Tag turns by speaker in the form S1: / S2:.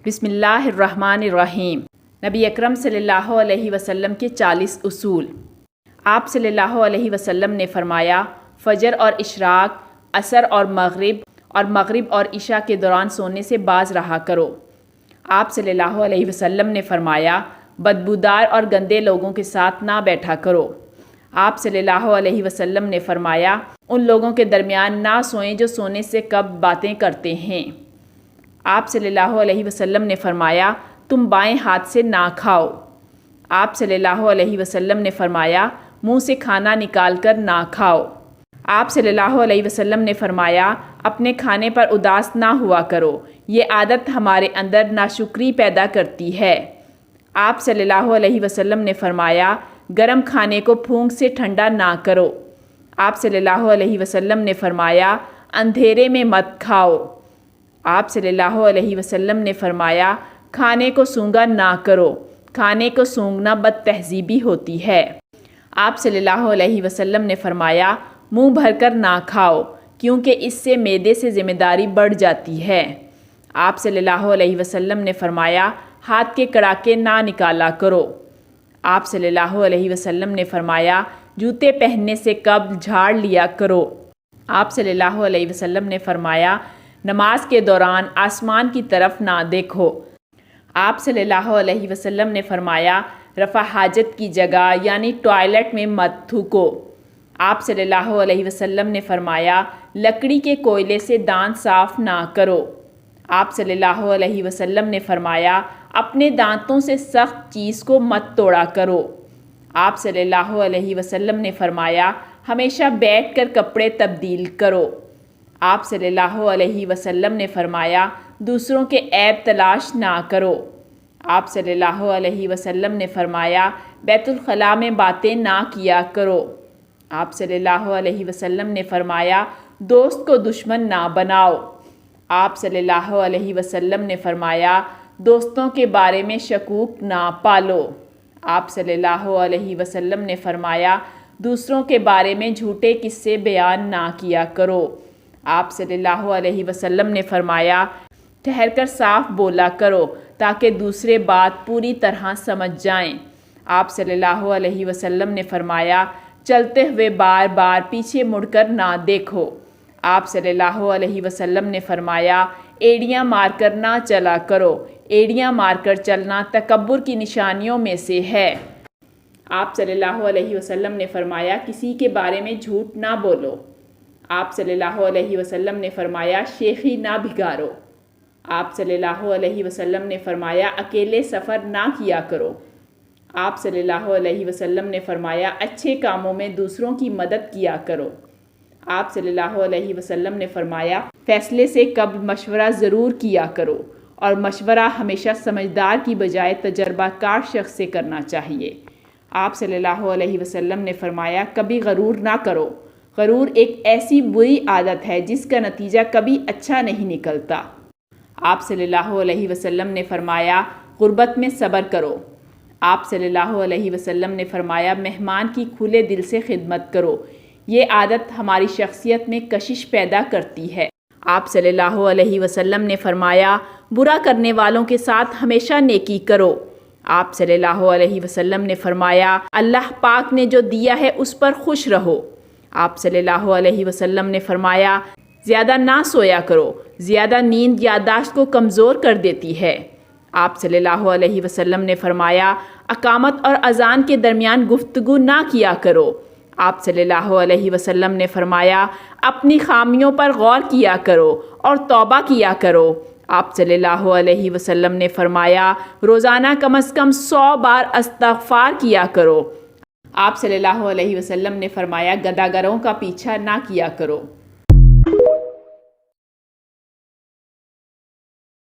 S1: بسم اللہ الرحمن الرحیم۔ نبی اکرم صلی اللہ علیہ وسلم کے 40 اصول۔ آپ صلی اللہ علیہ وسلم نے فرمایا، فجر اور اشراق، عصر اور مغرب اور عشاء کے دوران سونے سے باز رہا کرو۔ آپ صلی اللہ علیہ وسلم نے فرمایا، بدبودار اور گندے لوگوں کے ساتھ نہ بیٹھا کرو۔ آپ صلی اللہ علیہ وسلم نے فرمایا، ان لوگوں کے درمیان نہ سوئیں جو سونے سے قبل باتیں کرتے ہیں۔ آپ صلی اللہ علیہ وسلم نے فرمایا، تم بائیں ہاتھ سے نہ کھاؤ۔ آپ صلی اللہ علیہ وسلم نے فرمایا، منہ سے کھانا نکال کر نہ کھاؤ۔ آپ صلی اللہ علیہ وسلم نے فرمایا، اپنے کھانے پر اداس نہ ہوا کرو، یہ عادت ہمارے اندر ناشکری پیدا کرتی ہے۔ آپ صلی اللہ علیہ وسلم نے فرمایا، گرم کھانے کو پھونک سے ٹھنڈا نہ کرو۔ آپ صلی اللہ علیہ وسلم نے فرمایا، اندھیرے میں مت کھاؤ۔ آپ صلی اللہ علیہ وسلم نے فرمایا، کھانے کو سونگا نہ کرو، کھانے کو سونگنا بد تہذیبی ہوتی ہے۔ آپ صلی اللہ علیہ وسلم نے فرمایا، منہ بھر کر نہ کھاؤ، کیونکہ اس سے معدے سے ذمہ داری بڑھ جاتی ہے۔ آپ صلی اللہ علیہ وسلم نے فرمایا، ہاتھ کے کڑاکے نہ نکالا کرو۔ آپ صلی اللہ علیہ وسلم نے فرمایا، جوتے پہننے سے قبل جھاڑ لیا کرو۔ آپ صلی اللہ علیہ وسلم نے فرمایا، نماز کے دوران آسمان کی طرف نہ دیکھو۔ آپ صلی اللہ علیہ وسلم نے فرمایا، رفع حاجت کی جگہ یعنی ٹوائلٹ میں مت تھوکو۔ آپ صلی اللہ علیہ وسلم نے فرمایا، لکڑی کے کوئلے سے دانت صاف نہ کرو۔ آپ صلی اللہ علیہ وسلم نے فرمایا، اپنے دانتوں سے سخت چیز کو مت توڑا کرو۔ آپ صلی اللہ علیہ وسلم نے فرمایا، ہمیشہ بیٹھ کر کپڑے تبدیل کرو۔ آپ صلی اللہ علیہ وسلم نے فرمایا، دوسروں کے عیب تلاش نہ کرو۔ آپ صلی اللہ علیہ وسلم نے فرمایا، بیت الخلاء میں باتیں نہ کیا کرو۔ آپ صلی اللہ علیہ وسلم نے فرمایا، دوست کو دشمن نہ بناؤ۔ آپ صلی اللہ علیہ وسلم نے فرمایا، دوستوں کے بارے میں شکوک نہ پالو۔ آپ صلی اللہ علیہ وسلم نے فرمایا، دوسروں کے بارے میں جھوٹے قصے بیان نہ کیا کرو۔ آپ صلی اللہ علیہ وسلم نے فرمایا، ٹھہر کر صاف بولا کرو تاکہ دوسرے بات پوری طرح سمجھ جائیں۔ آپ صلی اللہ علیہ وسلم نے فرمایا، چلتے ہوئے بار بار پیچھے مڑ کر نہ دیکھو۔ آپ صلی اللہ علیہ وسلم نے فرمایا، ایڑیاں مار کر نہ چلا کرو، ایڑیاں مار کر چلنا تکبر کی نشانیوں میں سے ہے۔ آپ صلی اللہ علیہ وسلم نے فرمایا، کسی کے بارے میں جھوٹ نہ بولو۔ آپ صلی اللہ علیہ وسلم نے فرمایا، شیخی نہ بھگارو۔ آپ صلی اللہ علیہ وسلم نے فرمایا، اکیلے سفر نہ کیا کرو۔ آپ صلی اللہ علیہ وسلم نے فرمایا، اچھے کاموں میں دوسروں کی مدد کیا کرو۔ آپ صلی اللہ علیہ وسلم نے فرمایا، فیصلے سے قبل مشورہ ضرور کیا کرو، اور مشورہ ہمیشہ سمجھدار کی بجائے تجربہ کار شخص سے کرنا چاہیے۔ آپ صلی اللہ علیہ وسلم نے فرمایا، کبھی غرور نہ کرو۔ غرور ایک ایسی بری عادت ہے جس کا نتیجہ کبھی اچھا نہیں نکلتا۔ آپ صلی اللہ علیہ وسلم نے فرمایا، غربت میں صبر کرو۔ آپ صلی اللہ علیہ وسلم نے فرمایا، مہمان کی کھلے دل سے خدمت کرو، یہ عادت ہماری شخصیت میں کشش پیدا کرتی ہے۔ آپ صلی اللہ علیہ وسلم نے فرمایا، برا کرنے والوں کے ساتھ ہمیشہ نیکی کرو۔ آپ صلی اللہ علیہ وسلم نے فرمایا، اللہ پاک نے جو دیا ہے اس پر خوش رہو۔ آپ صلی اللہ علیہ وسلم نے فرمایا، زیادہ نہ سویا کرو، زیادہ نیند یادداشت کو کمزور کر دیتی ہے۔ آپ صلی اللہ علیہ وسلم نے فرمایا، اقامت اور اذان کے درمیان گفتگو نہ کیا کرو۔ آپ صلی اللہ علیہ وسلم نے فرمایا، اپنی خامیوں پر غور کیا کرو اور توبہ کیا کرو۔ آپ صلی اللہ علیہ وسلم نے فرمایا، روزانہ کم از کم 100 بار استغفار کیا کرو۔ آپ صلی اللہ علیہ وسلم نے فرمایا، گداگروں کا پیچھا نہ کیا کرو۔